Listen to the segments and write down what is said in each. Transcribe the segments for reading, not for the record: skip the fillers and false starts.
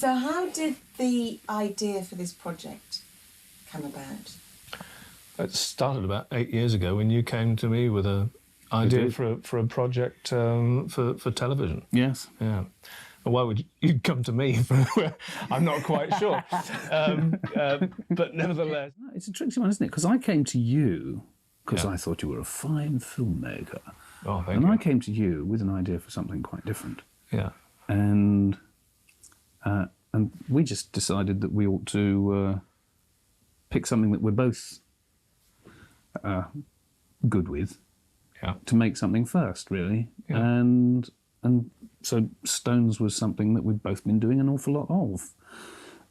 So how did the idea for this project come about? It started about 8 years ago when you came to me with an idea for a project for television. Yes. Yeah. Why would you come to me? I'm not quite sure. But nevertheless... It's a tricky one, isn't it? Because I came to you because I thought you were a fine filmmaker. Oh, thank you. And I came to you with an idea for something quite different. Yeah. And we just decided that we ought to pick something that we're both good with to make something first, really. Yeah. And so Stones was something that we'd both been doing an awful lot of.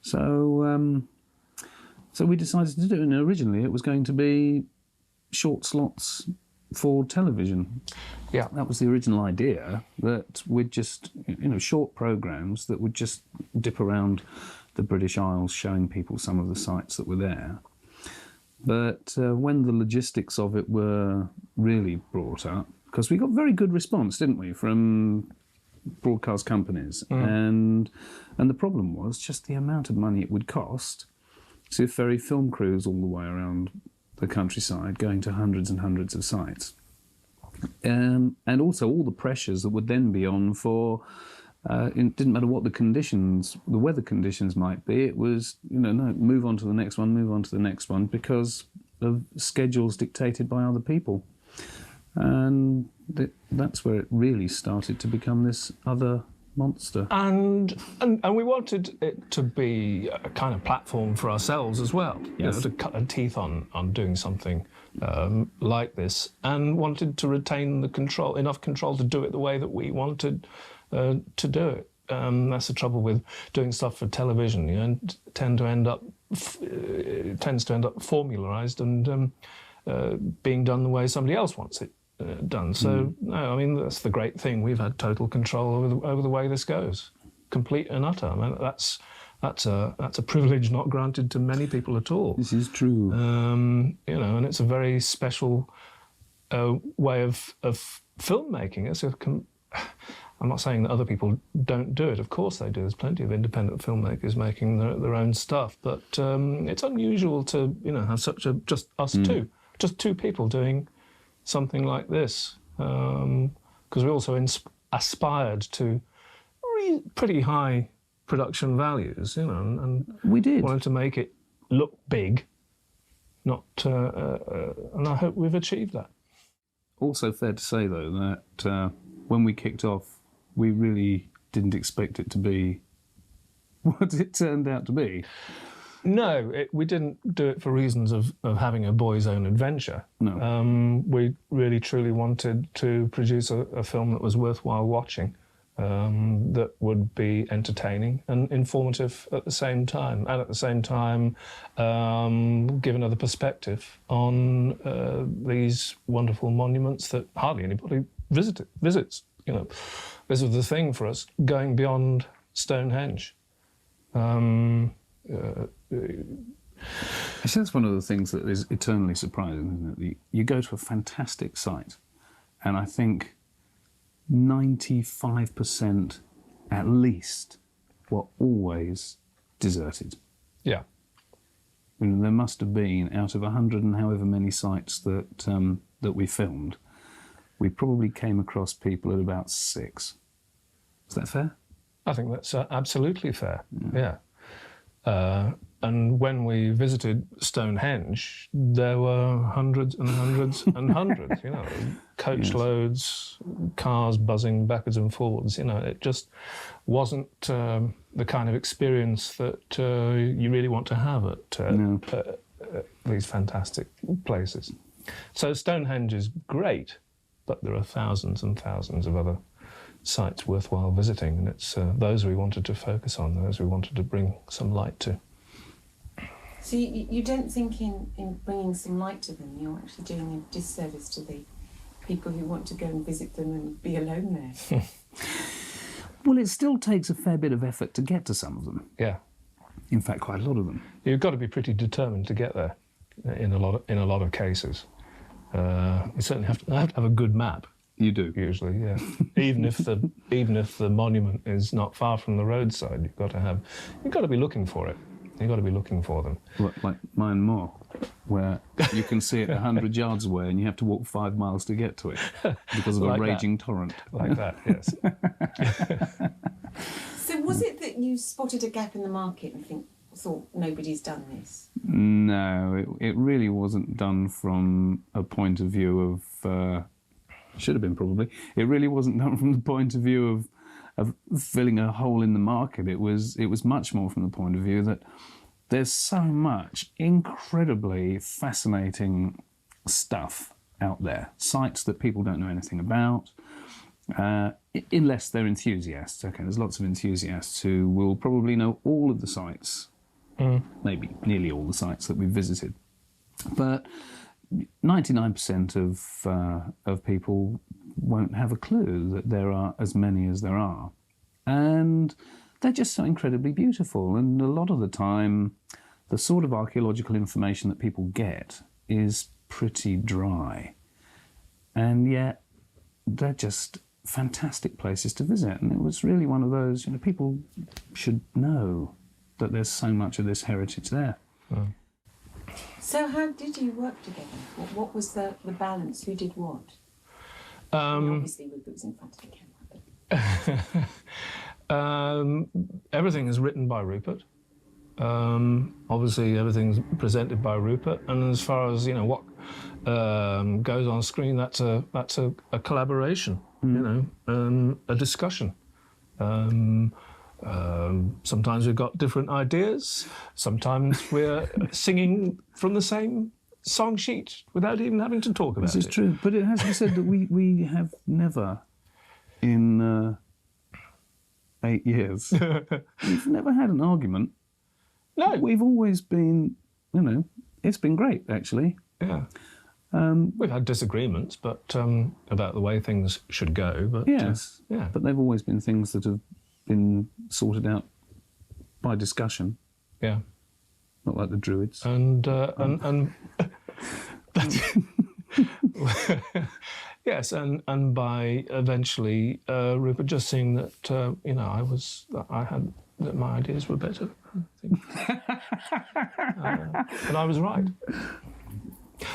So we decided to do it, and originally it was going to be short slots for television. Yeah. That was the original idea, that we'd just, short programmes that would just dip around the British Isles showing people some of the sites that were there. But when the logistics of it were really brought up, because we got very good response, didn't we, from broadcast companies, and the problem was just the amount of money it would cost to ferry film crews all the way around the countryside, going to hundreds and hundreds of sites, and also all the pressures that would then be on for. It didn't matter what the weather conditions might be. It was, no, move on to the next one, because of schedules dictated by other people. And that's where it really started to become this other monster. And we wanted it to be a kind of platform for ourselves as well, yes. To cut our teeth on doing something like this, and wanted to retain enough control to do it the way that we wanted to do it. That's the trouble with doing stuff for television. It tends to end up formularised and being done the way somebody else wants it done. So no, I mean, that's the great thing. We've had total control over the way this goes, complete and utter. I mean, that's a privilege not granted to many people at all. This is true. And it's a very special way of filmmaking. I'm not saying that other people don't do it. Of course they do. There's plenty of independent filmmakers making their own stuff. But it's unusual to, have just us two, just two people doing something like this. Because we also aspired to pretty high production values, and we did. Wanted to make it look big, and I hope we've achieved that. Also fair to say, though, that when we kicked off, we really didn't expect it to be what it turned out to be. No, we didn't do it for reasons of having a boy's own adventure. No. We really, truly wanted to produce a film that was worthwhile watching, that would be entertaining and informative at the same time, and at the same time give another perspective on these wonderful monuments that hardly anybody visits. This was the thing for us, going beyond Stonehenge. Actually, that's one of the things that is eternally surprising, isn't it? You go to a fantastic site, and I think 95% at least were always deserted. Yeah. There must have been, out of 100 and however many sites that we filmed, we probably came across people at about 6. Is that fair? I think that's absolutely fair, yeah. And when we visited Stonehenge, there were hundreds and hundreds and hundreds, coach loads, cars buzzing backwards and forwards. It just wasn't the kind of experience that you really want to have at these fantastic places. So Stonehenge is great, but there are thousands and thousands of other sites worthwhile visiting, and it's those we wanted to focus on, those we wanted to bring some light to. So you don't think in bringing some light to them, you're actually doing a disservice to the people who want to go and visit them and be alone there? Well, it still takes a fair bit of effort to get to some of them. Yeah. In fact, quite a lot of them. You've got to be pretty determined to get there in a lot of cases. You certainly have to have a good map. You do. Usually, yeah. even if the monument is not far from the roadside, you've got to be looking for it. You've got to be looking for them. Like Mine Moor, where you can see it 100 yards away and you have to walk 5 miles to get to it because of Like a that. raging torrent. Like that, yes. So was it that you spotted a gap in the market and thought nobody's done this? No, it really wasn't done from a point of view of... should have been probably. It really wasn't done from the point of view of filling a hole in the market. It was much more from the point of view that there's so much incredibly fascinating stuff out there, sites that people don't know anything about, unless they're enthusiasts. Okay, there's lots of enthusiasts who will probably know all of the sites, maybe nearly all the sites that we've visited, but 99% of people won't have a clue that there are as many as there are. And they're just so incredibly beautiful. And a lot of the time, the sort of archaeological information that people get is pretty dry. And yet, they're just fantastic places to visit. And it was really one of those, people should know that there's so much of this heritage there. Mm. So how did you work together? What was the balance? Who did what? Obviously, Rupert was in front of the camera. Everything is written by Rupert. Obviously, everything's presented by Rupert. And as far as what goes on screen, that's a collaboration. A discussion. Sometimes we've got different ideas. Sometimes we're singing from the same song sheet without even having to talk about it. This is true, but it has to be said that we have never, in 8 years, we've never had an argument. No. We've always been, it's been great, actually. Yeah. We've had disagreements, but about the way things should go. But yes, yeah. But they've always been things that have been sorted out by discussion. Yeah. Not like the Druids. And yes, and by eventually Rupert just seeing that that my ideas were better, I think. And I was right.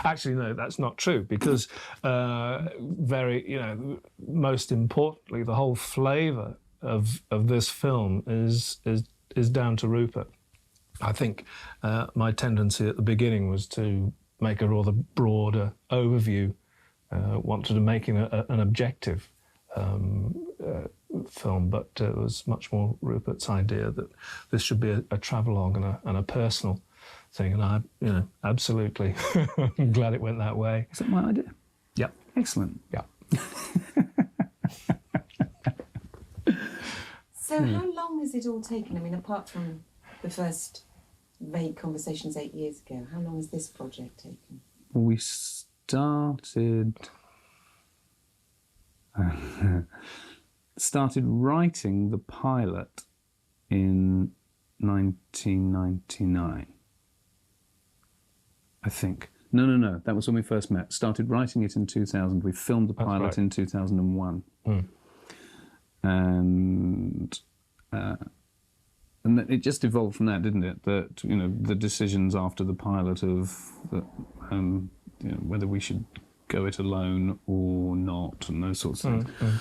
Actually, no, that's not true, because most importantly, the whole flavour of this film is down to Rupert. I think my tendency at the beginning was to make a rather broader overview, wanted to make it an objective film, but it was much more Rupert's idea that this should be a travelogue and a personal thing, and I, absolutely, I'm glad it went that way. Is that my idea? Yep. Excellent. Yeah. So how long has it all taken? I mean, apart from the first vague conversations 8 years ago, how long has this project taken? We started writing the pilot in 1999. I think. No. That was when we first met. Started writing it in 2000. We filmed the pilot in 2001. And it just evolved from that, didn't it? That the decisions after the pilot of whether we should go it alone or not, and those sorts of things.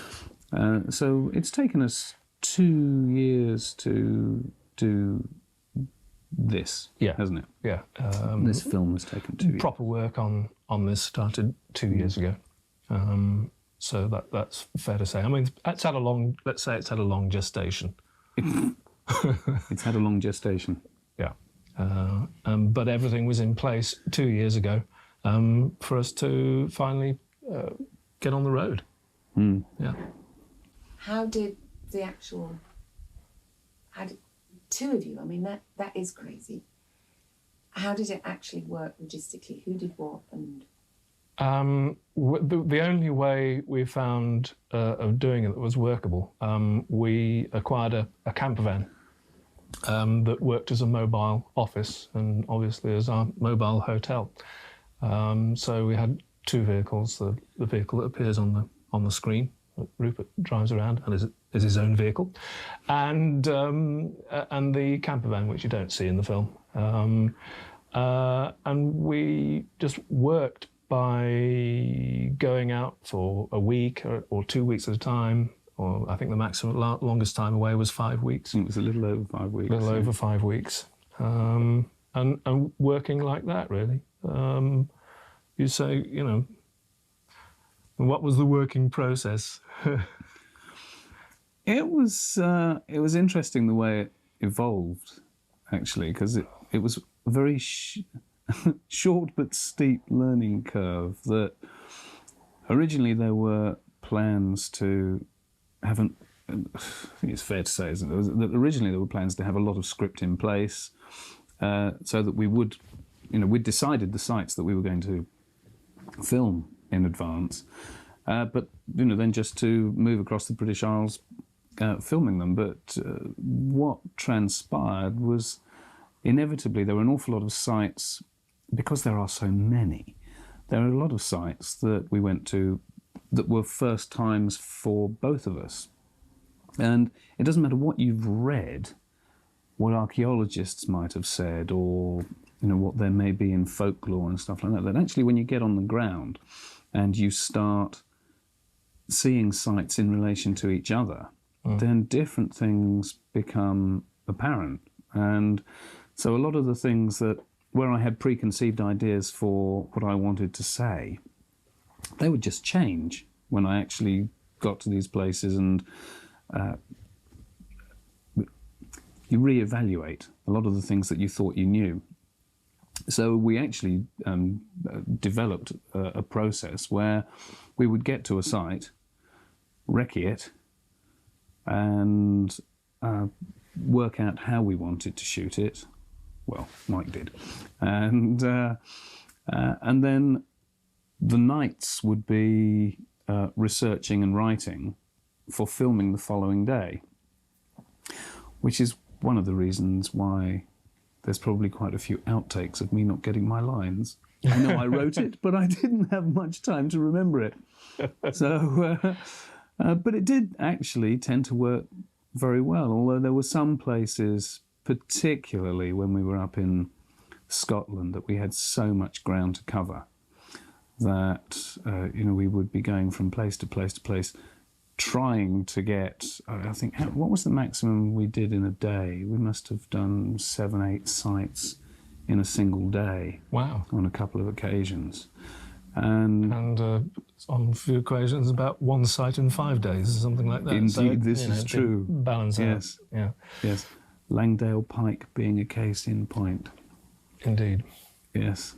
So it's taken us 2 years to do this, hasn't it? Yeah. This film has taken 2 years. Proper work on this started 2 years ago. So that's fair to say. I mean, let's say it's had a long gestation. It's had a long gestation. Yeah. But everything was in place 2 years ago for us to finally get on the road. Yeah. How did two of you, I mean, that is crazy. How did it actually work logistically? Who did what? And the only way we found of doing it that was workable, we acquired a camper van that worked as a mobile office and obviously as our mobile hotel. So we had 2 vehicles: the vehicle that appears on on the screen. Rupert drives around and is his own vehicle, and the camper van, which you don't see in the film. And we just worked by going out for a week or 2 weeks at a time, or I think the maximum longest time away was 5 weeks. It was a little over 5 weeks. A little over 5 weeks. And working like that, really. You say, you know, what was the working process? It was interesting the way it evolved, actually, because it was a very short but steep learning curve. That originally there were plans to have I think it's fair to say, isn't it, that originally there were plans to have a lot of script in place, so that we would, you know, we'd decided the sites that we were going to film in advance, but you know, then just to move across the British Isles filming them. But what transpired was inevitably there were an awful lot of sites, because there are so many. There are a lot of sites that we went to that were first times for both of us, and it doesn't matter what you've read, what archaeologists might have said, or you know, what there may be in folklore and stuff like that, that actually when you get on the ground and you start seeing sites in relation to each other, then different things become apparent. And so a lot of the things that, where I had preconceived ideas for what I wanted to say, they would just change when I actually got to these places, and you reevaluate a lot of the things that you thought you knew. So we actually developed a process where we would get to a site, recce it, and work out how we wanted to shoot it. Well, Mike did. And then the nights would be researching and writing for filming the following day, which is one of the reasons why there's probably quite a few outtakes of me not getting my lines. I know I wrote it, but I didn't have much time to remember it. So, but it did actually tend to work very well, although there were some places, particularly when we were up in Scotland, that we had so much ground to cover that, you know, we would be going from place to place to place, trying to get, I think, what was the maximum we did in a day? We must have done 7, 8 sites in a single day. Wow. On a couple of occasions. And on a few occasions, about 1 site in 5 days or something like that. Indeed, so, this is true. Balance yes. out. Yeah. Yes. Langdale Pike being a case in point. Indeed. Yes.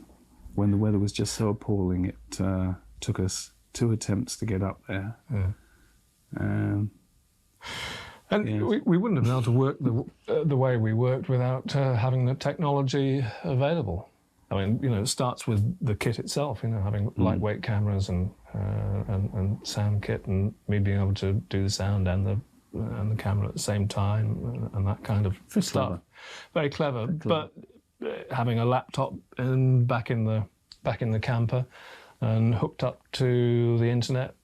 When the weather was just so appalling, it took us 2 attempts to get up there. Yeah. And yes. we wouldn't have been able to work the way we worked without having the technology available. I mean, you know, it starts with the kit itself, you know, having lightweight cameras and sound kit, and me being able to do the sound and the camera at the same time, and that kind of stuff. Clever. Very clever. But having a laptop back in the camper and hooked up to the internet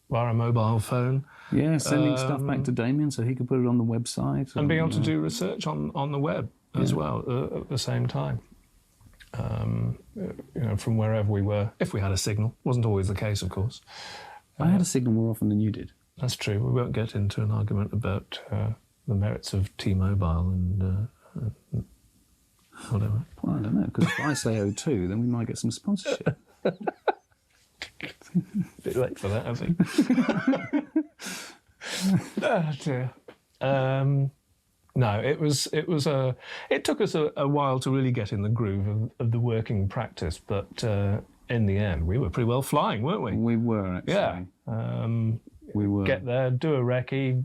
via a mobile phone. Yeah, sending stuff back to Damien so he could put it on the website. And being able to do research on the web as well at the same time. You know, from wherever we were, if we had a signal. Wasn't always the case, of course. I had a signal more often than you did. That's true. We won't get into an argument about the merits of T-Mobile and whatever. Well, I don't know, because if I say O2, then we might get some sponsorship. Bit late for that, I think. Oh dear. No, it took us a while to really get in the groove of the working practice, but in the end, we were pretty well flying, weren't we? We were, actually. Yeah. We were. Get there, do a recce,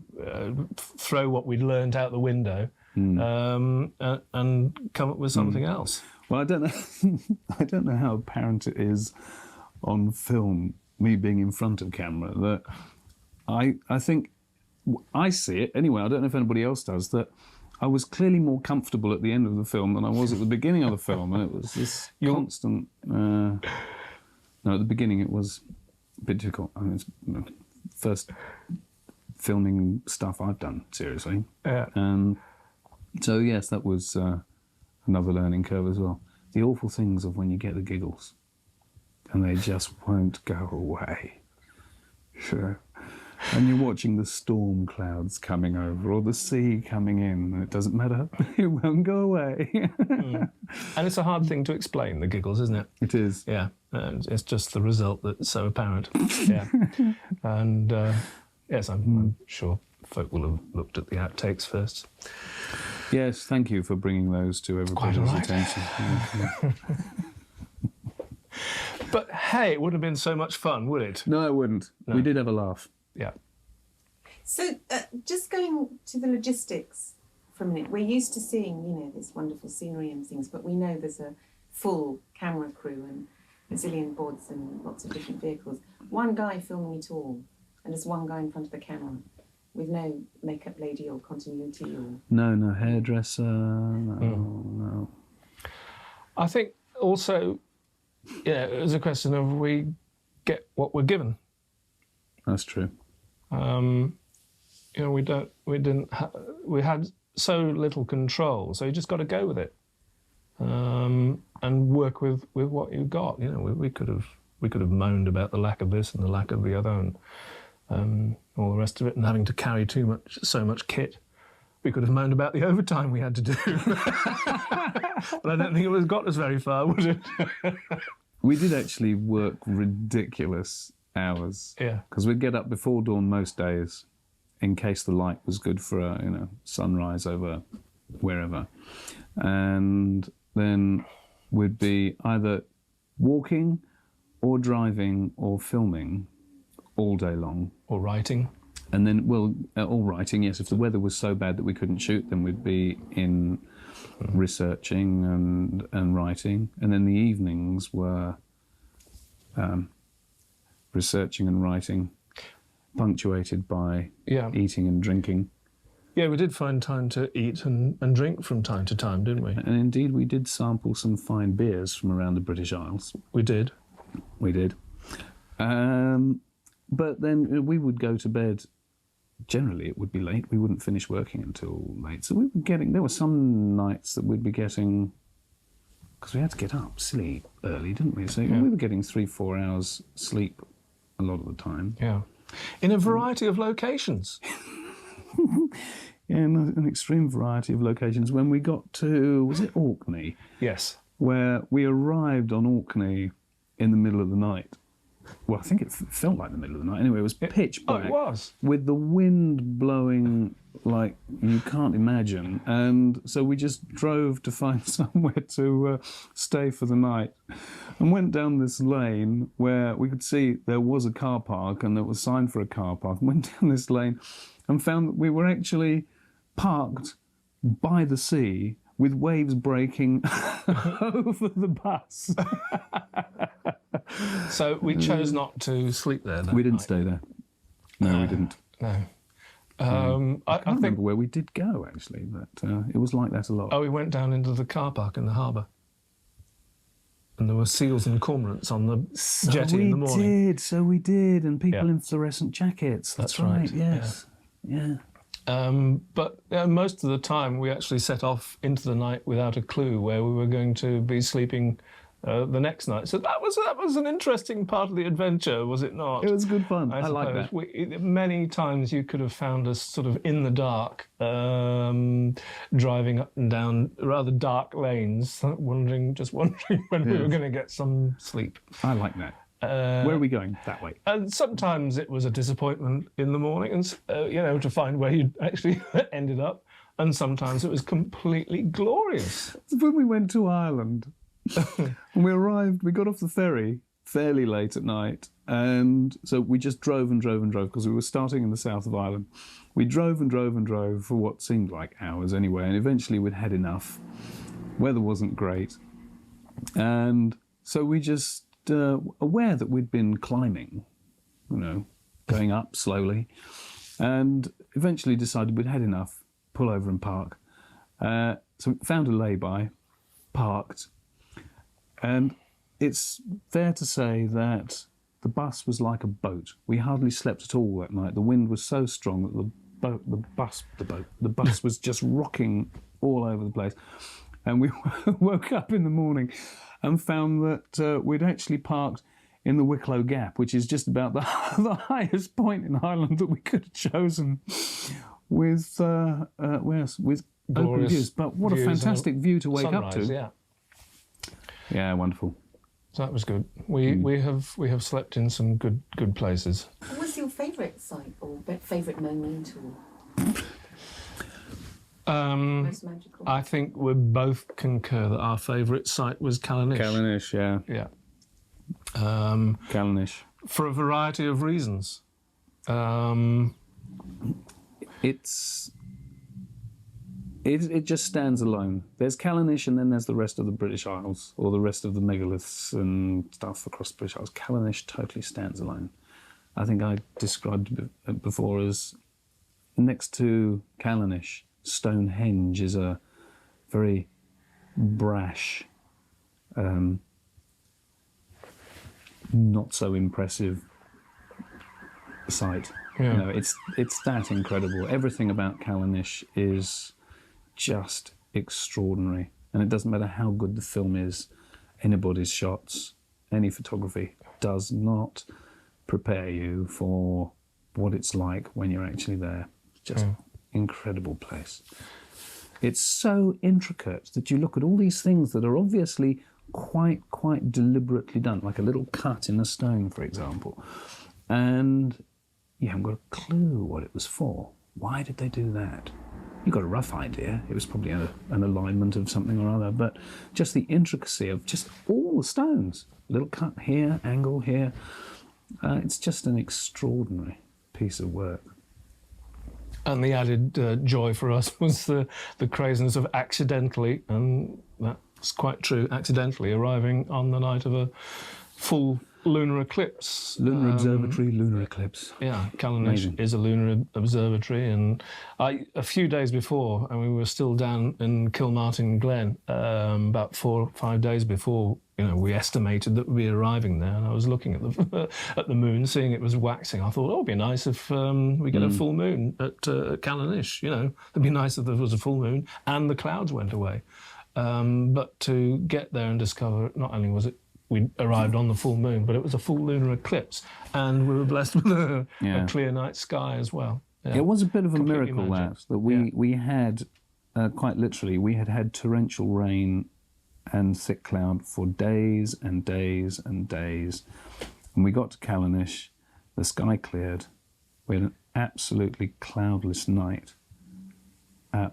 throw what we'd learned out the window, and come up with something else. Well, I don't know. I don't know how apparent it is on film, me being in front of camera, that I think I see it anyway. I don't know if anybody else does, that I was clearly more comfortable at the end of the film than I was at the beginning of the film, and it was this constant. No, at the beginning it was a bit difficult. I mean, it's first filming stuff I've done, seriously. Yeah. So, yes, that was another learning curve as well. The awful things of when you get the giggles and they just won't go away. Sure. And you're watching the storm clouds coming over or the sea coming in, and it doesn't matter, it won't go away. And it's a hard thing to explain, the giggles, isn't it? It is. Yeah, and it's just the result that's so apparent. Yeah. And yes, I'm sure folk will have looked at the outtakes first. Yes, thank you for bringing those to everybody's all right. attention. Yeah. But hey, it wouldn't have been so much fun, would it? No, it wouldn't. No. We did have a laugh. Yeah. So, just going to the logistics for a minute, we're used to seeing, you know, this wonderful scenery and things, but we know there's a full camera crew and a zillion boards and lots of different vehicles. One guy filming it all, and there's one guy in front of the camera with no makeup lady or continuity or... No hairdresser, no. I think also, yeah, it was a question of we get what we're given. That's true. You know, we had so little control, so you just got to go with it, and work with what you got. You know, we could have moaned about the lack of this and the lack of the other, and all the rest of it, and having to carry so much kit. We could have moaned about the overtime we had to do, but I don't think it would have got us very far, would it? We did actually work ridiculous hours. Yeah. Because we'd get up before dawn most days, in case the light was good for a sunrise over wherever, and then we'd be either walking or driving or filming all day long. Or writing. And then, all writing, yes. If the weather was so bad that we couldn't shoot, then we'd be in researching and writing. And then the evenings were researching and writing, punctuated by eating and drinking. Yeah, we did find time to eat and drink from time to time, didn't we? And indeed, we did sample some fine beers from around the British Isles. We did. We did. But then we would go to bed. Generally, it would be late. We wouldn't finish working until late. So we were there were some nights that we'd be getting, because we had to get up silly early, didn't we? So we were getting 3-4 hours sleep a lot of the time. Yeah. In a variety of locations. Yeah, in an extreme variety of locations. When we got to, was it Orkney? Yes. Where we arrived on Orkney in the middle of the night. Well, I think it felt like the middle of the night. Anyway, it was pitch black. Oh, it was. With the wind blowing like you can't imagine. And so we just drove to find somewhere to stay for the night, and went down this lane where we could see there was a car park and there was a sign for a car park. Went down this lane and found that we were actually parked by the sea with waves breaking over the bus. So we chose not to sleep there that We didn't night. stay there. No, we didn't. No. I can't remember where we did go, actually, but it was like that a lot. Oh, we went down into the car park in the harbour. And there were seals and cormorants on the jetty in the morning. So we did, and people in fluorescent jackets. That's right, yes. Yeah. But most of the time we actually set off into the night without a clue where we were going to be sleeping the next night. So that was an interesting part of the adventure, was it not? It was good fun. I like that. Many times you could have found us sort of in the dark, driving up and down rather dark lanes, wondering when we were going to get some sleep. I like that. Where are we going? That way. And sometimes it was a disappointment in the morning, and to find where you actually ended up. And sometimes it was completely glorious. When we went to Ireland, when we arrived, we got off the ferry fairly late at night, and so we just drove and drove and drove because we were starting in the south of Ireland. We drove and drove and drove for what seemed like hours anyway, and eventually we'd had enough. Weather wasn't great, and so we just aware that we'd been climbing, going up slowly, and eventually decided we'd had enough, pull over and park. So we found a lay-by, parked, and it's fair to say that the bus was like a boat. We hardly slept at all that night. The wind was so strong that the bus was just rocking all over the place. And we woke up in the morning and found that we'd actually parked in the Wicklow Gap, which is just about the highest point in Ireland that we could have chosen, with open views. But what a fantastic view to wake up to! Yeah, yeah, wonderful. So that was good. We have slept in some good places. What was your favourite site or favourite moment or most magical? I think we both concur that our favourite site was Callanish. Callanish, yeah. Yeah. Callanish. For a variety of reasons. It just stands alone. There's Callanish and then there's the rest of the British Isles, or the rest of the megaliths and stuff across the British Isles. Callanish totally stands alone. I think I described it before as, next to Callanish, Stonehenge is a very brash, not so impressive site. Yeah. You know, it's that incredible. Everything about Callanish is just extraordinary, and it doesn't matter how good the film is, anybody's shots, any photography does not prepare you for what it's like when you're actually there. Just incredible place. It's so intricate that you look at all these things that are obviously quite deliberately done, like a little cut in a stone, for example, and you haven't got a clue what it was for. Why did they do that? You've got a rough idea. It was probably an alignment of something or other, but just the intricacy of just all the stones. Little cut here, angle here. It's just an extraordinary piece of work. And the added joy for us was the craziness of accidentally, and that's quite true, accidentally arriving on the night of a full lunar eclipse. Lunar observatory, lunar eclipse. Yeah, Callanish is a lunar observatory, and a few days before, and we were still down in Kilmartin Glen, about 4 or 5 days before, we estimated that we'd be arriving there, and I was looking at the moon, seeing it was waxing. I thought, it'd be nice if we get a full moon at Callanish. It'd be nice if there was a full moon and the clouds went away. But to get there and discover, not only was it we arrived on the full moon, but it was a full lunar eclipse, and we were blessed with a clear night sky as well. Yeah. It was a bit of a Completely miracle magic. that we had, quite literally, we had torrential rain and thick cloud for days and days and days. And we got to Callanish, the sky cleared, we had an absolutely cloudless night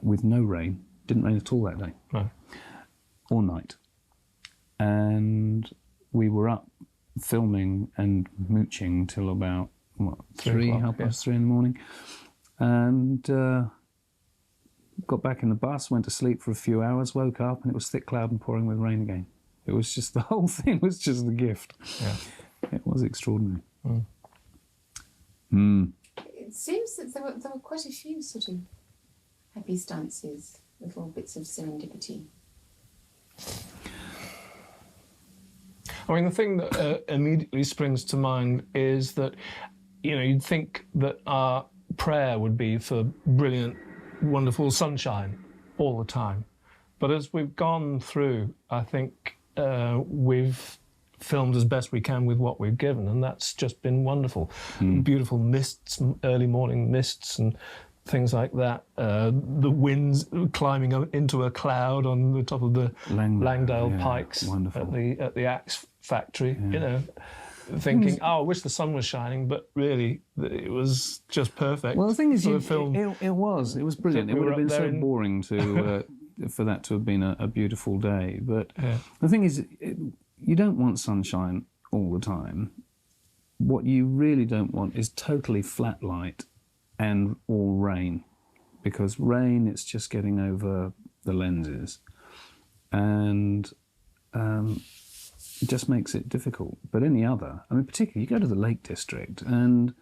with no rain. Didn't rain at all that day. No. Or night. And we were up filming and mooching till about, 3:30 in the morning. And got back in the bus, went to sleep for a few hours, woke up, and it was thick cloud and pouring with rain again. It was just, the whole thing was just a gift. Yeah. It was extraordinary. It seems that there were quite a few sort of happenstances, little bits of serendipity. I mean, the thing that immediately springs to mind is that, you'd think that our prayer would be for brilliant, wonderful sunshine all the time. But as we've gone through, I think we've filmed as best we can with what we've given, and that's just been wonderful. Beautiful mists, early morning mists and things like that. The winds climbing up into a cloud on the top of the Langdale Pikes at the Axe Factory, thinking, I wish the sun was shining, but really it was just perfect. Well, the thing is, for the film. It was brilliant. It would have been so boring to for that to have been a beautiful day. But the thing is, you don't want sunshine all the time. What you really don't want is totally flat light and all rain, because rain, it's just getting over the lenses, and it just makes it difficult. But any other, particularly you go to the Lake District, and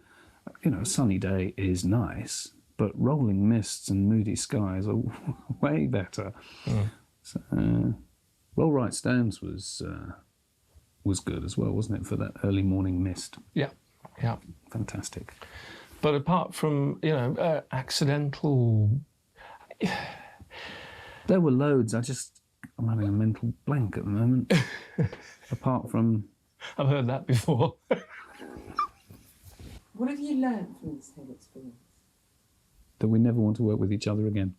a sunny day is nice, but rolling mists and moody skies are way better. So, Roll Right Stones was was good as well, wasn't it, for that early morning mist? Yeah, yeah. Fantastic. But apart from, accidental... There were loads. I'm having a mental blank at the moment. Apart from... I've heard that before. What have you learned from this whole experience? That we never want to work with each other again.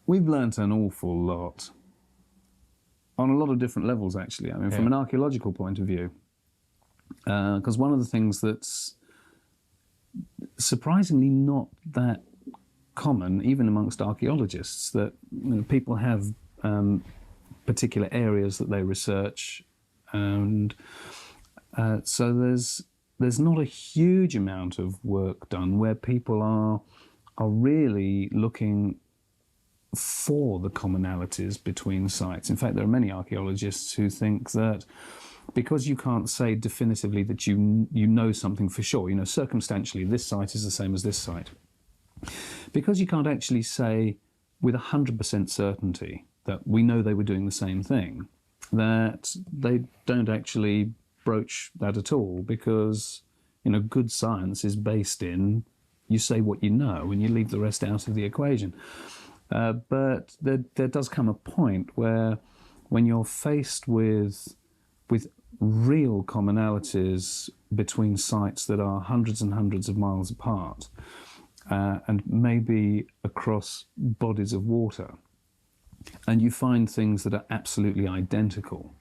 We've learnt an awful lot. On a lot of different levels, actually. I mean, from an archaeological point of view. Because one of the things that's surprisingly not that common, even amongst archaeologists, that people have particular areas that they research, and so there's not a huge amount of work done where people are really looking for the commonalities between sites. In fact, there are many archaeologists who think that because you can't say definitively that you know something for sure, circumstantially this site is the same as this site, because you can't actually say with 100% certainty that we know they were doing the same thing, that they don't actually broach that at all, because good science is based in you say what you know and you leave the rest out of the equation. But there does come a point where when you're faced with real commonalities between sites that are hundreds and hundreds of miles apart, and maybe across bodies of water, and you find things that are absolutely identical,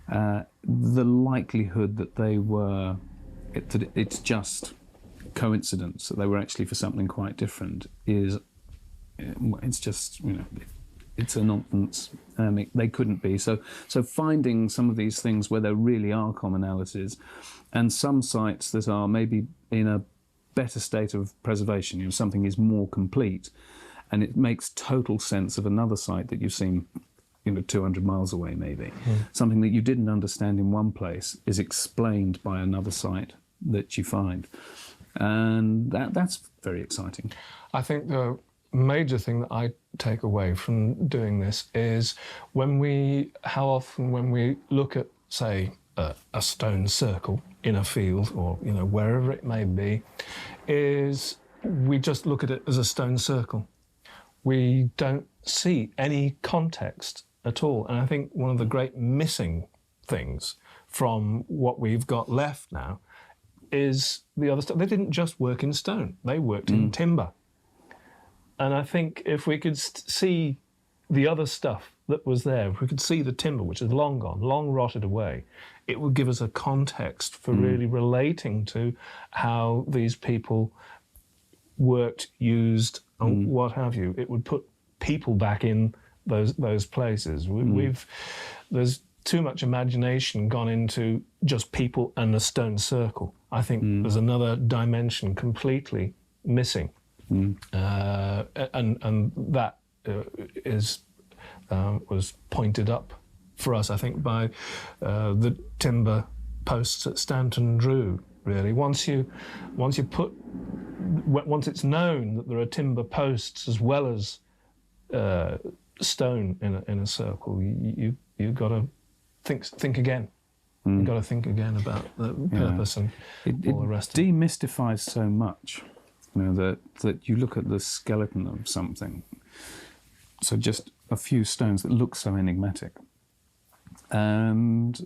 the likelihood that it's just coincidence that they were actually for something quite different it's just, it's a nonsense. They couldn't be. So finding some of these things where there really are commonalities, and some sites that are maybe in a better state of preservation, something is more complete, and it makes total sense of another site that you've seen 200 miles away maybe. Something that you didn't understand in one place is explained by another site that you find. And that's very exciting. I think the major thing that I take away from doing this is how often when we look at, say, a stone circle in a field or, wherever it may be, is we just look at it as a stone circle. We don't see any context at all. And I think one of the great missing things from what we've got left now is the other stuff. They didn't just work in stone. They worked in timber. And I think if we could see the other stuff that was there, if we could see the timber, which is long gone, long rotted away, it would give us a context for really relating to how these people worked, used, and what have you. It would put people back in those places. There's too much imagination gone into just people and a stone circle. I think there's another dimension completely missing. And that was pointed up for us, I think, by the timber posts at Stanton Drew. Really, once it's known that there are timber posts as well as stone in a circle, you've got to think again. You've got to think again about the purpose and all the rest. It demystifies so much. That you look at the skeleton of something, so just a few stones that look so enigmatic. And,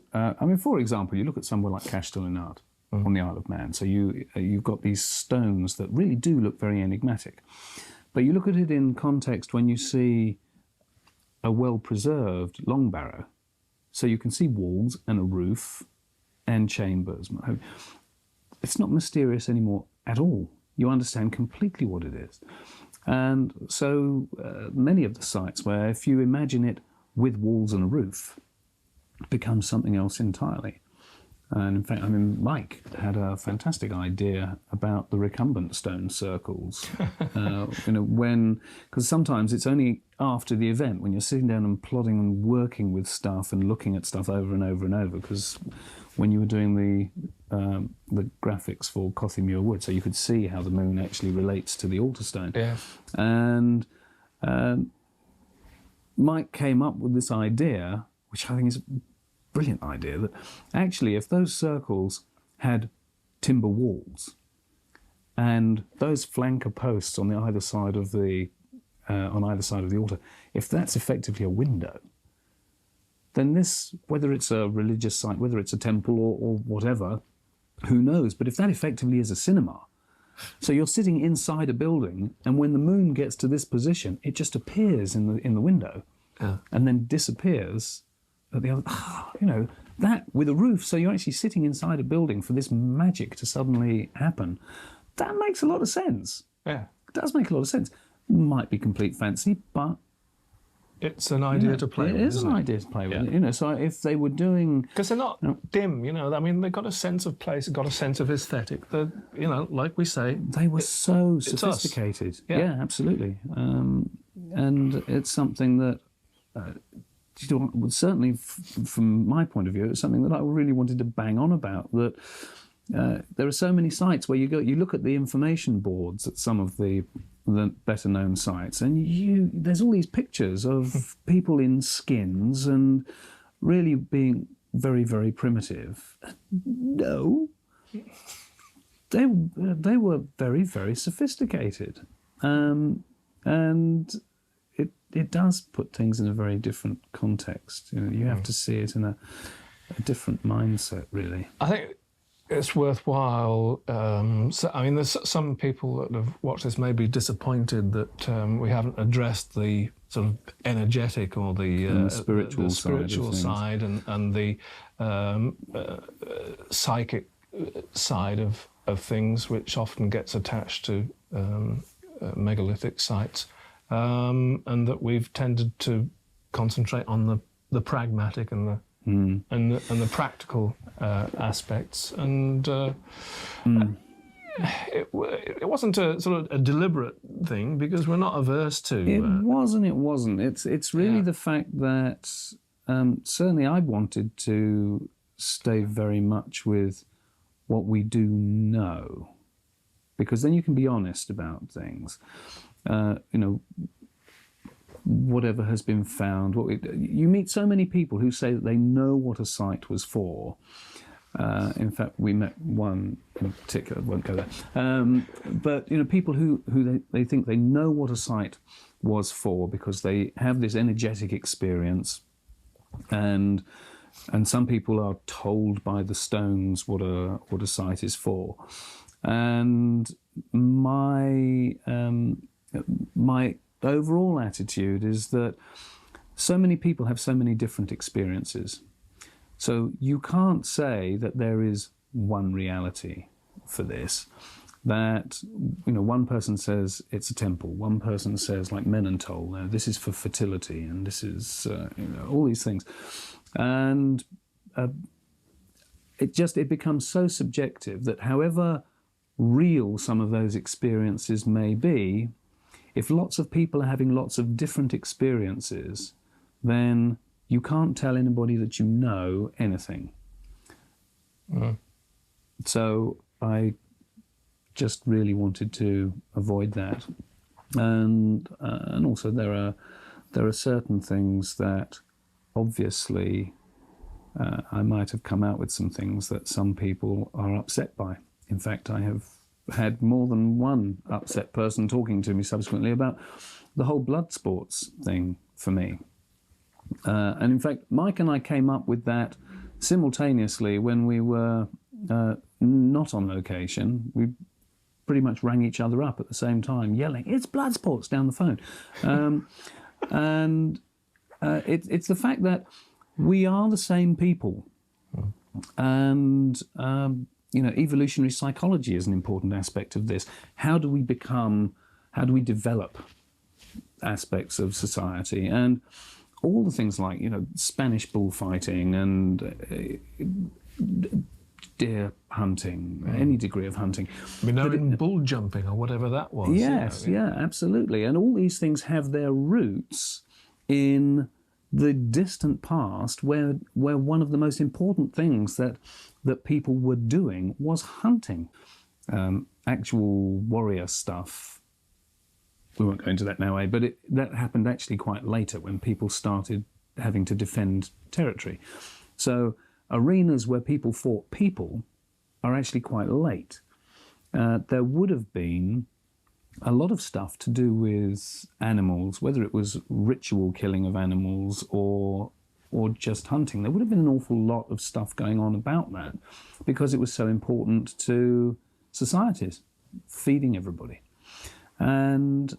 for example, you look at somewhere like Castellinard on the Isle of Man, so you've got these stones that really do look very enigmatic. But you look at it in context when you see a well-preserved long barrow, so you can see walls and a roof and chambers. It's not mysterious anymore at all. You understand completely what it is. And so many of the sites where if you imagine it with walls and a roof, it becomes something else entirely. And in fact, I mean, Mike had a fantastic idea about the recumbent stone circles. Because sometimes it's only after the event when you're sitting down and plodding and working with stuff and looking at stuff over and over and over. Because when you were doing the graphics for Cothymuir Wood, so you could see how the moon actually relates to the altar stone. Yeah. And Mike came up with this idea, which I think is brilliant idea, that actually if those circles had timber walls and those flanker posts on either side of the altar, if that's effectively a window, then this, whether it's a religious site, whether it's a temple or whatever, who knows, but if that effectively is a cinema, so you're sitting inside a building and when the moon gets to this position, it just appears in the window and then disappears at the other, that with a roof, so you're actually sitting inside a building for this magic to suddenly happen. That makes a lot of sense. Yeah. It does make a lot of sense. Might be complete fancy, but it's an idea to play with. It is an idea to play with. So if they were doing, because they're not dim, I mean, they've got a sense of place, got a sense of aesthetic. They're, like we say, they were so sophisticated. Yeah, absolutely. And it's something that. Certainly, from my point of view, it's something that I really wanted to bang on about. That there are so many sites where you look at the information boards at some of the better-known sites, and there's all these pictures of people in skins and really being very, very primitive. No, they were very, very sophisticated, and it does put things in a very different context. You have to see it in a different mindset, really. I think it's worthwhile. There's some people that have watched this may be disappointed that we haven't addressed the sort of energetic or the spiritual side and the psychic side of things, which often gets attached to megalithic sites. And that we've tended to concentrate on the pragmatic and the practical aspects, and it wasn't a sort of a deliberate thing because we're not averse to. It wasn't. It's really the fact that certainly I wanted to stay very much with what we do know, because then you can be honest about things. Whatever has been found. You meet so many people who say that they know what a site was for. In fact, we met one in particular, won't go there. But people who they think they know what a site was for because they have this energetic experience, and some people are told by the stones what a site is for. And my overall attitude is that so many people have so many different experiences. So you can't say that there is one reality for this. That, one person says it's a temple, one person says, like Menantol, this is for fertility, and this is, all these things. And it becomes so subjective that however real some of those experiences may be, if lots of people are having lots of different experiences, then you can't tell anybody that you know anything. So I just really wanted to avoid that, and also there are certain things that obviously I might have come out with some things that some people are upset by. In fact, I have had more than one upset person talking to me subsequently about the whole blood sports thing for me. And in fact, Mike and I came up with that simultaneously when we were not on location. We pretty much rang each other up at the same time, yelling, "It's blood sports," down the phone. It's the fact that we are the same people. And evolutionary psychology is an important aspect of this. How do we develop aspects of society? And all the things like, Spanish bullfighting and deer hunting, any degree of hunting. We know in bull jumping or whatever that was. Yes, absolutely. And all these things have their roots in the distant past, where one of the most important things that people were doing was hunting. Actual warrior stuff, we won't go into that now, but that happened actually quite later, when people started having to defend territory. So arenas where people fought people are actually quite late. There would have been a lot of stuff to do with animals, whether it was ritual killing of animals or just hunting. There would have been an awful lot of stuff going on about that, because it was so important to societies, feeding everybody. And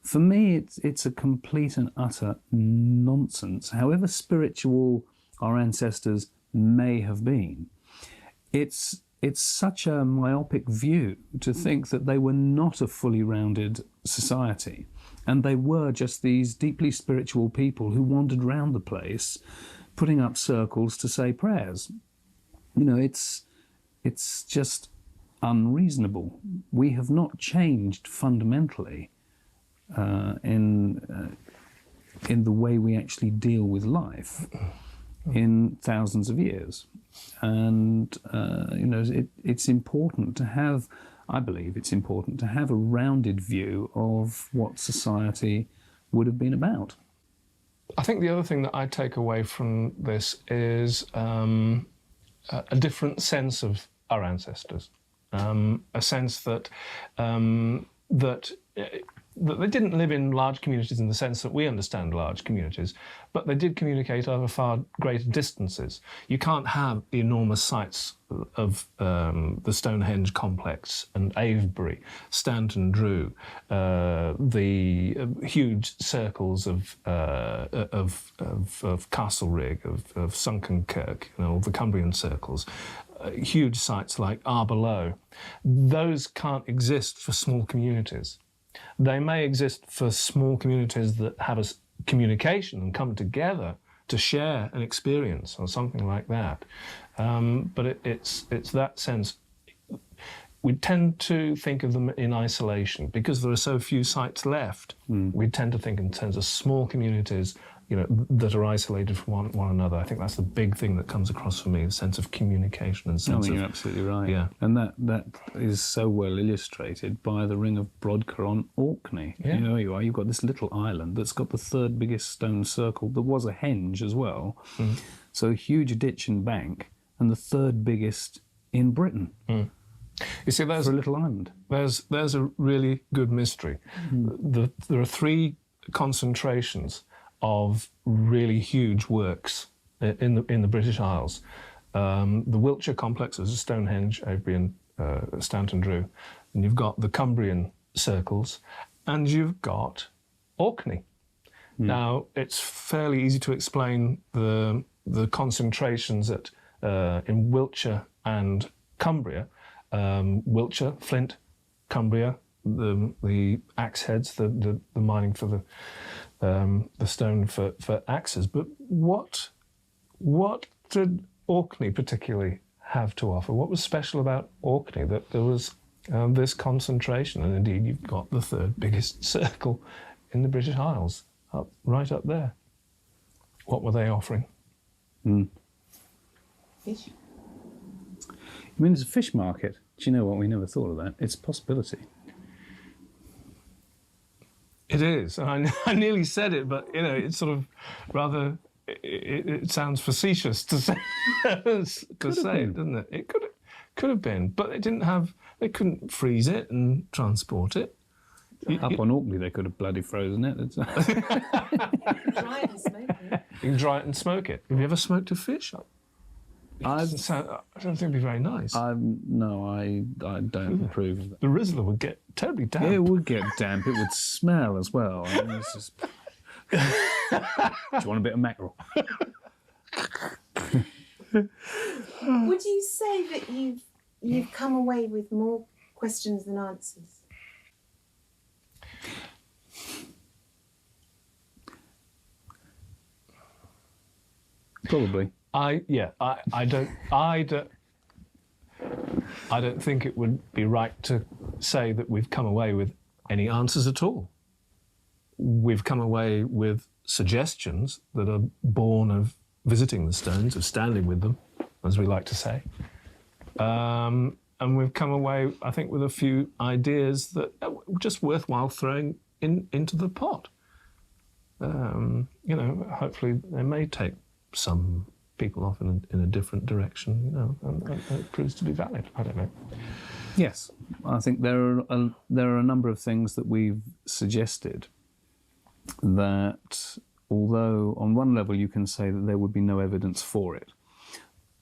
for me, it's a complete and utter nonsense. However spiritual our ancestors may have been, it's such a myopic view to think that they were not a fully rounded society, and they were just these deeply spiritual people who wandered round the place putting up circles to say prayers. You know, it's just unreasonable. We have not changed fundamentally in the way we actually deal with life in thousands of years. And it's important to have, I believe it's important to have a rounded view of what society would have been about. I think the other thing that I take away from this is a different sense of our ancestors, a sense that that they didn't live in large communities in the sense that we understand large communities, but they did communicate over far greater distances. You can't have the enormous sites of the Stonehenge complex and Avebury, Stanton Drew, the huge circles of Castlerig, of Sunken Kirk, the Cumbrian circles, huge sites like Arborough. Those can't exist for small communities. They may exist for small communities that have a communication and come together to share an experience or something like that. But it's that sense. We tend to think of them in isolation because there are so few sites left. We tend to think in terms of small communities, that are isolated from one another. I think that's the big thing that comes across for me, the sense of communication and sense of... you're absolutely right. Yeah. And that is so well illustrated by the Ring of Brodker on Orkney. Yeah. There you are, you've got this little island that's got the third biggest stone circle. There was a henge as well. So a huge ditch and bank, and the third biggest in Britain. You see, there's for a little island. There's a really good mystery. There are three concentrations of really huge works in the British Isles. The Wiltshire complex is Stonehenge, Avebury and Stanton Drew. And you've got the Cumbrian circles, and you've got Orkney. Now, it's fairly easy to explain the concentrations in Wiltshire and Cumbria. Wiltshire, flint, Cumbria, the axe heads, the mining for the stone for axes. But what did Orkney particularly have to offer? What was special about Orkney that there was this concentration? And indeed, you've got the third biggest circle in the British Isles, right up there. What were they offering? Fish. You mean there's a fish market? Do you know what? We never thought of that. It's a possibility. It is. And I nearly said it, but, it's sort of rather... It sounds facetious to say, it, doesn't it? It could have been, but they couldn't freeze it and transport it. Up on Orkney, they could have bloody frozen it. Dry it and smoke it. You can dry it and smoke it. Have you ever smoked a fish? I don't think it'd be very nice. No, I don't approve of that. The Rizzler would get terribly damp. Yeah, it would get damp. It would smell as well. I mean, it's just... Do you want a bit of mackerel? Would you say that you've come away with more questions than answers? Probably. I don't think it would be right to say that we've come away with any answers at all. We've come away with suggestions that are born of visiting the stones, of standing with them, as we like to say. And we've come away, I think, with a few ideas that are just worthwhile throwing into the pot. Hopefully they may take some people off in a different direction, and it proves to be valid. I don't know. Yes, I think there are a number of things that we've suggested that, although on one level you can say that there would be no evidence for it,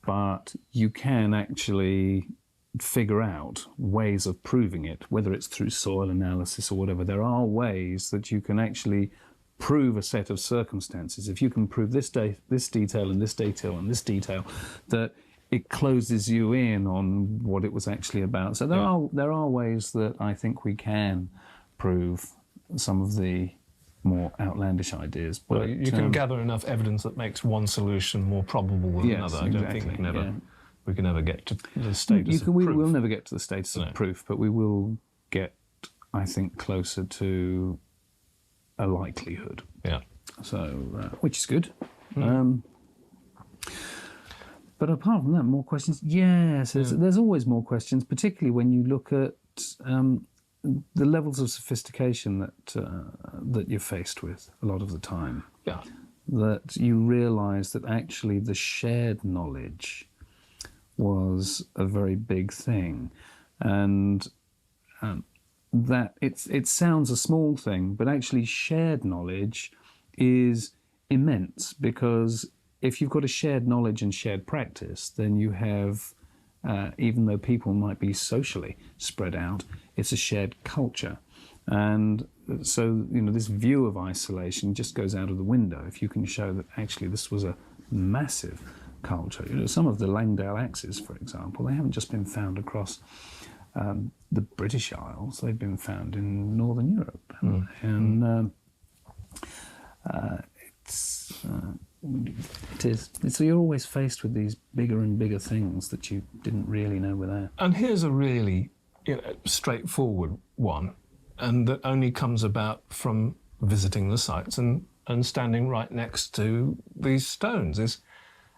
but you can actually figure out ways of proving it, whether it's through soil analysis or whatever. There are ways that you can actually prove a set of circumstances. If you can prove this detail and this detail and this detail, that it closes you in on what it was actually about. So there are ways that I think we can prove some of the more outlandish ideas. But well, you can gather enough evidence that makes one solution more probable than another. I don't think we can ever get to the status of proof. We will never get to the status of proof, but we will get, I think, closer to a likelihood. Yeah. So, which is good. But apart from that, more questions? Yes, there's always more questions, particularly when you look at the levels of sophistication that you're faced with a lot of the time. Yeah. That you realise that actually the shared knowledge was a very big thing, and that it sounds a small thing, but actually shared knowledge is immense, because if you've got a shared knowledge and shared practice, then you have, even though people might be socially spread out, it's a shared culture. And so, this view of isolation just goes out of the window if you can show that actually this was a massive culture. Some of the Langdale axes, for example, they haven't just been found across the British Isles, they've been found in Northern Europe. And it is. So you're always faced with these bigger and bigger things that you didn't really know were there. And here's a really straightforward one, and that only comes about from visiting the sites and standing right next to these stones, is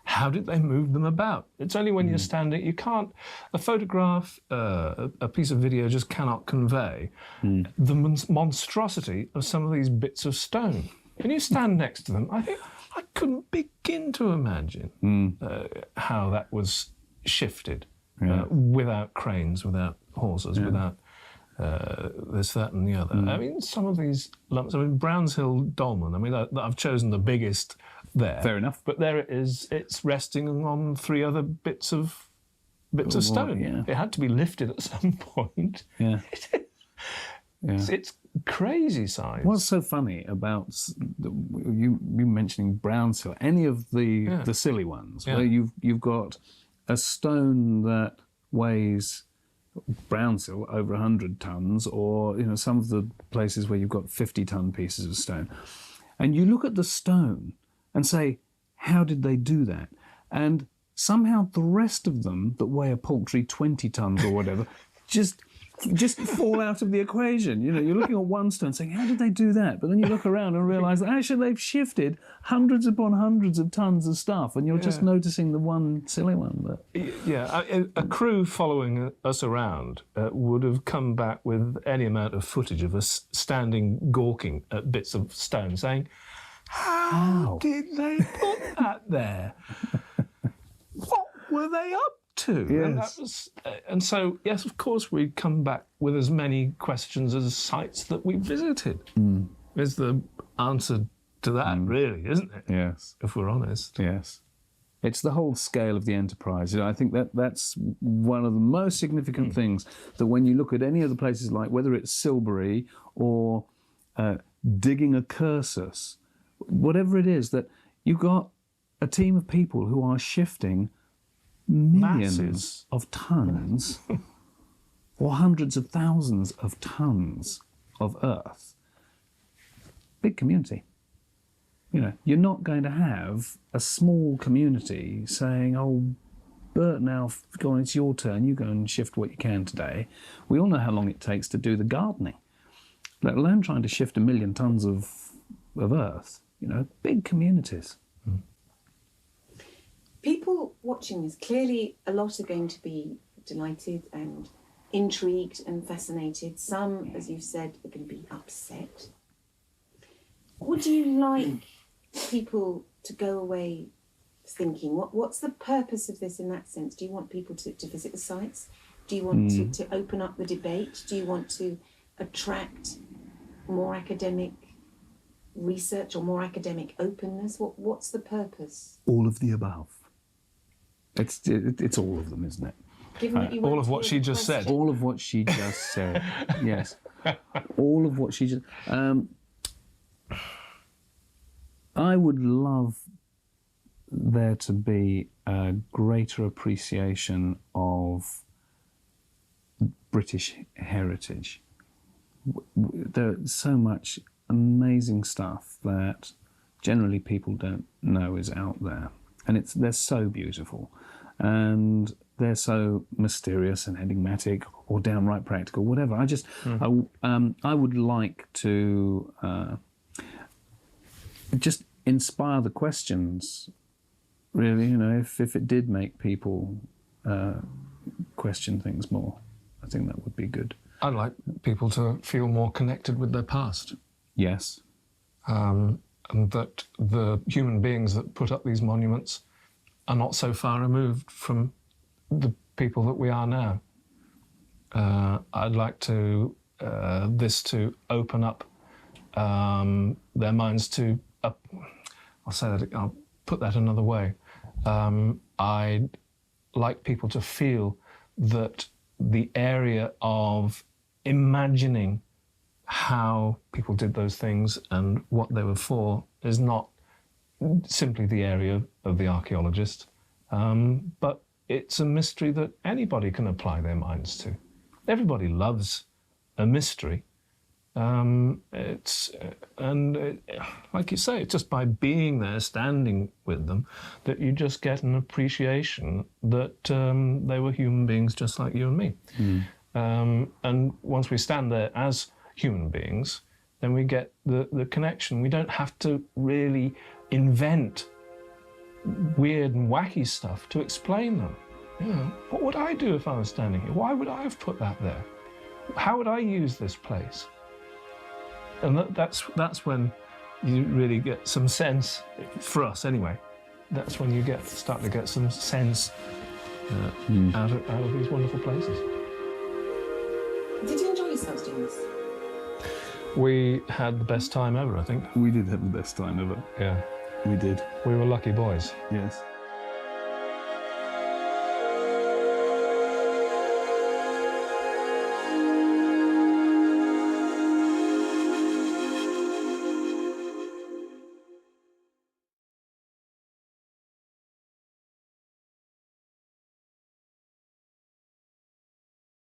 how did they move them about? It's only when you're standing, you can't, a photograph, a piece of video just cannot convey the monstrosity of some of these bits of stone. When you stand next to them, I think I couldn't begin to imagine how that was shifted without cranes, without horses, without this, that and the other. I mean, some of these lumps, Browns Hill Dolmen, I've chosen the biggest there. Fair enough. But there it is, it's resting on 3 other bits of stone. Yeah. It had to be lifted at some point. Yeah. It's crazy size. What's so funny about you mentioning Browns Hill, any of the silly ones, where you've got a stone that weighs, Browns Hill, over 100 tons, or some of the places where you've got 50-ton pieces of stone, and you look at the stone and say, how did they do that? And somehow the rest of them that weigh a paltry 20 tons or whatever just fall out of the equation. You're looking at one stone saying, how did they do that? But then you look around and realise that actually they've shifted hundreds upon hundreds of tons of stuff, and you're just noticing the one silly one. But a crew following us around would have come back with any amount of footage of us standing gawking at bits of stone saying, how did they put that there? What were they up to? Yes. And so, yes, of course, we come back with as many questions as sites that we visited. Is the answer to that, really, isn't it? Yes. If we're honest. Yes. It's the whole scale of the enterprise. I think that's one of the most significant things, that when you look at any of the places, like whether it's Silbury or digging a cursus, whatever it is, that you've got a team of people who are shifting millions of tons or hundreds of thousands of tons of earth. Big community. You know, you're not going to have a small community saying, "Oh, Bert, now go on, it's your turn. You go and shift what you can today." We all know how long it takes to do the gardening, let alone trying to shift 1 million tons of earth. You know, big communities. People watching this, clearly a lot are going to be delighted and intrigued and fascinated. Some, as you've said, are going to be upset. Would you like people to go away thinking, what's the purpose of this in that sense? Do you want people to visit the sites? Do you want to open up the debate? Do you want to attract more academic research or more academic openness? What's the purpose? All of the above. It's all of them, isn't it? Given that you all went of what through she the just said. question. All of what she just said. Yes. All of what she just... I would love there to be a greater appreciation of British heritage. There's so much amazing stuff that generally people don't know is out there. And they're so beautiful. And they're so mysterious and enigmatic or downright practical, whatever. I would like to just inspire the questions, really, you know, if it did make people question things more. I think that would be good. I'd like people to feel more connected with their past. Yes. And that the human beings that put up these monuments are not so far removed from the people that we are now. I'd like this to open up their minds to... I'll put that another way. I'd like people to feel that the area of imagining how people did those things and what they were for is not simply the area of the archaeologist, but it's a mystery that anybody can apply their minds to. Everybody loves a mystery. Like you say, it's just by being there, standing with them, that you just get an appreciation that they were human beings just like you and me. And once we stand there as human beings, then we get the connection. We don't have to really invent weird and wacky stuff to explain them. You know, what would I do if I was standing here? Why would I have put that there? How would I use this place? And that's when you really get some sense, for us anyway, that's when you start to get some sense out of these wonderful places. Did you enjoy yourselves doing this? We had the best time ever, I think. We did have the best time ever. Yeah. We did. We were lucky boys. Yes.